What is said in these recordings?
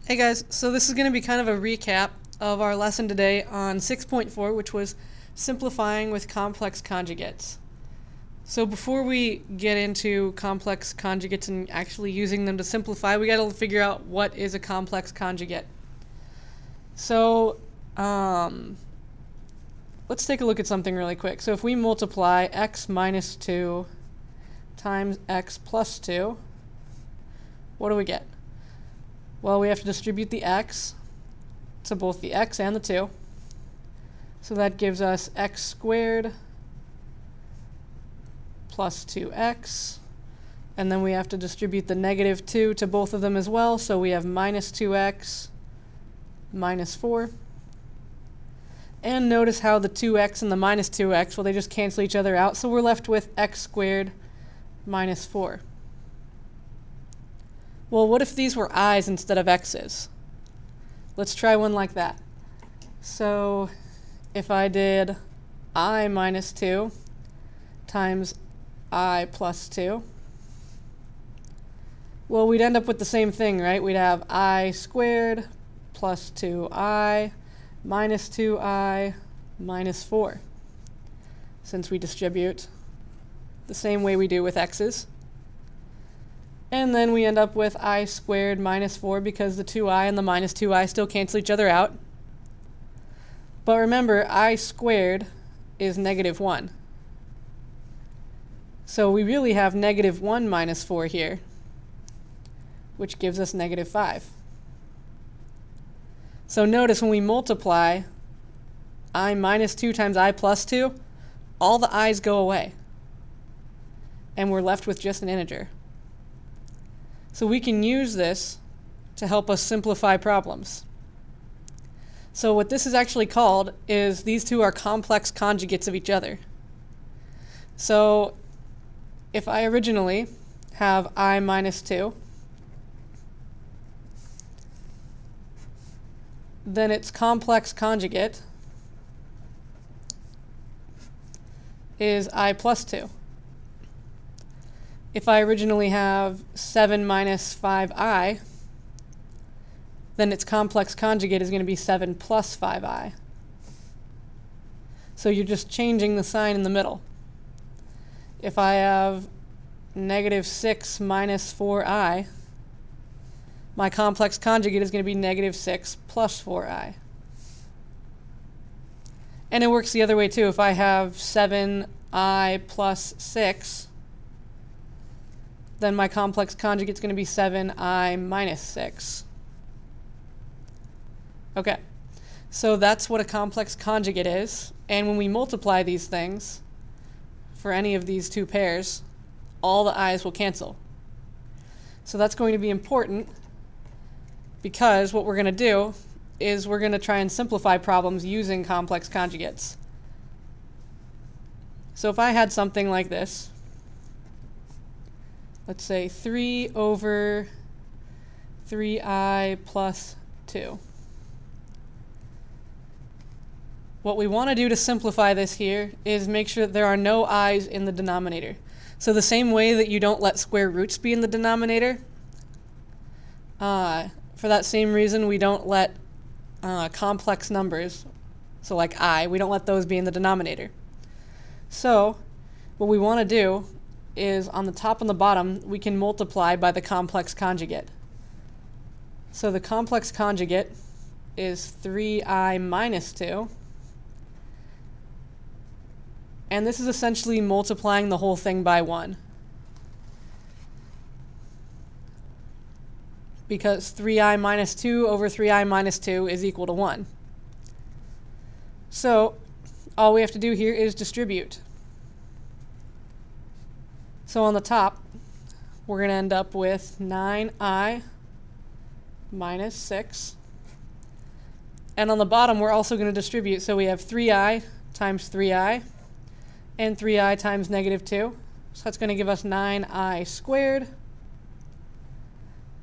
Hey guys, so this is going to be kind of a recap of our lesson today on 6.4, which was simplifying with complex conjugates. So before we get into complex conjugates and actually using them to simplify, we got to figure out what is a complex conjugate. So let's take a look at something really quick. So if we multiply x minus 2 times x plus 2, what do we get? Well, we have to distribute the x to both the x and the 2. So that gives us x squared plus 2x. And then we have to distribute the negative 2 to both of them as well. So we have minus 2x minus 4. And notice how the 2x and the minus 2x, well, they just cancel each other out. So we're left with x squared minus 4. Well, what if these were i's instead of x's? Let's try one like that. So if I did I minus 2 times I plus 2, well, we'd end up with the same thing, right? We'd have I squared plus 2i minus 2i minus 4, since we distribute the same way we do with x's. And then we end up with I squared minus 4 because the 2i and the minus 2i still cancel each other out. But remember, I squared is negative 1. So we really have negative 1 minus 4 here, which gives us negative 5. So notice when we multiply I minus 2 times I plus 2, all the i's go away. And we're left with just an integer. So we can use this to help us simplify problems. So what this is actually called is these two are complex conjugates of each other. So if I originally have I minus 2, then its complex conjugate is I plus 2. If I originally have 7 minus 5i, then its complex conjugate is going to be 7 plus 5i. So you're just changing the sign in the middle. If I have negative 6 minus 4i, my complex conjugate is going to be negative 6 plus 4i. And it works the other way too. If I have 7i plus 6, then my complex conjugate is going to be 7i minus 6. Okay, so that's what a complex conjugate is. And when we multiply these things for any of these two pairs, all the i's will cancel. So that's going to be important because what we're going to do is we're going to try and simplify problems using complex conjugates. So if I had something like this, let's say 3 over 3i plus 2. What we want to do to simplify this here is make sure that there are no i's in the denominator. So the same way that you don't let square roots be in the denominator, for that same reason we don't let complex numbers, so like I, we don't let those be in the denominator. So what we want to do is on the top and the bottom, we can multiply by the complex conjugate. So the complex conjugate is 3i minus 2. And this is essentially multiplying the whole thing by 1. Because 3i minus 2 over 3i minus 2 is equal to 1. So all we have to do here is distribute. So on the top, we're going to end up with 9i minus 6. And on the bottom, we're also going to distribute. So we have 3i times 3i and 3i times negative 2. So that's going to give us 9i squared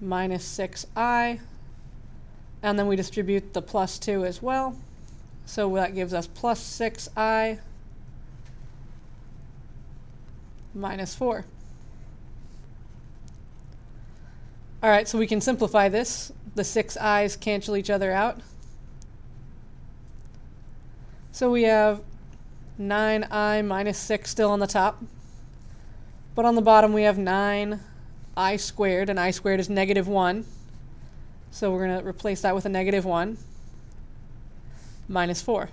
minus 6i. And then we distribute the plus 2 as well. So that gives us plus 6i minus 4. All right, so we can simplify this the 6 i's cancel each other out. So we have 9i minus 6 still on the top. But on the bottom we have 9i squared, and I squared is negative 1. So we're going to replace that with a negative 1 minus 4.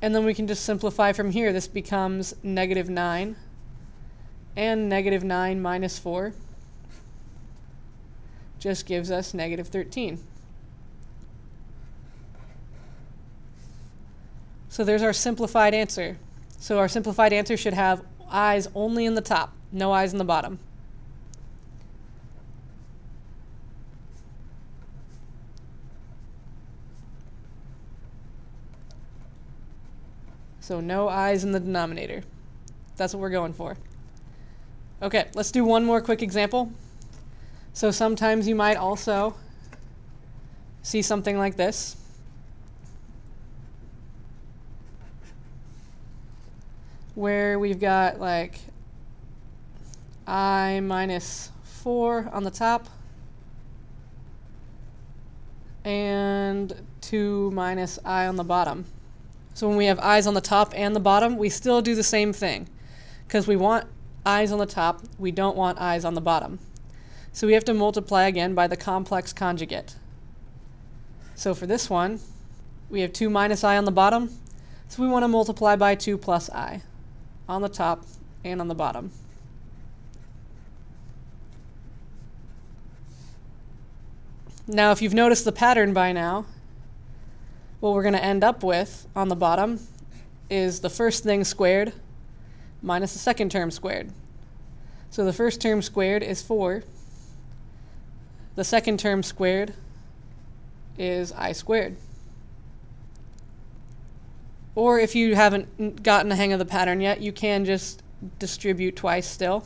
And then we can just simplify from here. This becomes negative 9 and negative 9 minus 4 just gives us negative 13. So there's our simplified answer. So our simplified answer should have i's only in the top, no i's in the bottom. So no i's in the denominator. That's what we're going for. Okay, let's do one more quick example. So sometimes you might also see something like this. Where we've got like I minus 4 on the top and 2 minus I on the bottom. So when we have i's on the top and the bottom, we still do the same thing. Because we want i's on the top, we don't want i's on the bottom. So we have to multiply again by the complex conjugate. So for this one, we have 2 minus I on the bottom, so we want to multiply by 2 plus I on the top and on the bottom. Now if you've noticed the pattern by now, what we're going to end up with on the bottom is the first thing squared minus the second term squared. So the first term squared is 4. The second term squared is I squared. Or if you haven't gotten the hang of the pattern yet, you can just distribute twice still,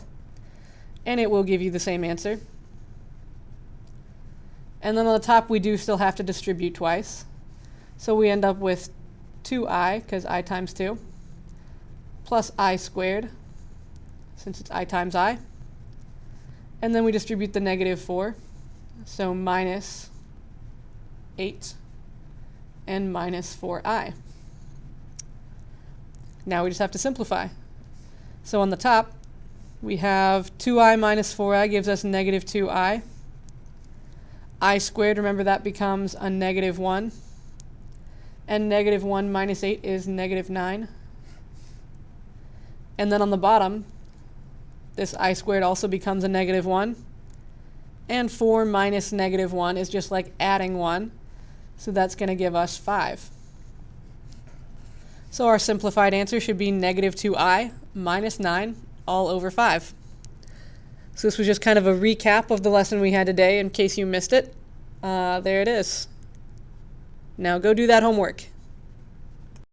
and it will give you the same answer. And then on the top, we do still have to distribute twice. So we end up with 2i, because I times 2, plus I squared, since it's I times I. And then we distribute the negative 4. So minus 8 and minus 4i. Now we just have to simplify. So on the top, we have 2i minus 4i gives us negative 2i. I squared, remember that becomes a negative 1. And negative 1 minus 8 is negative 9. And then on the bottom, this I squared also becomes a negative 1. And 4 minus negative 1 is just like adding 1. So that's going to give us 5. So our simplified answer should be negative 2i minus 9 all over 5. So this was just kind of a recap of the lesson we had today in case you missed it. There it is. Now go do that homework.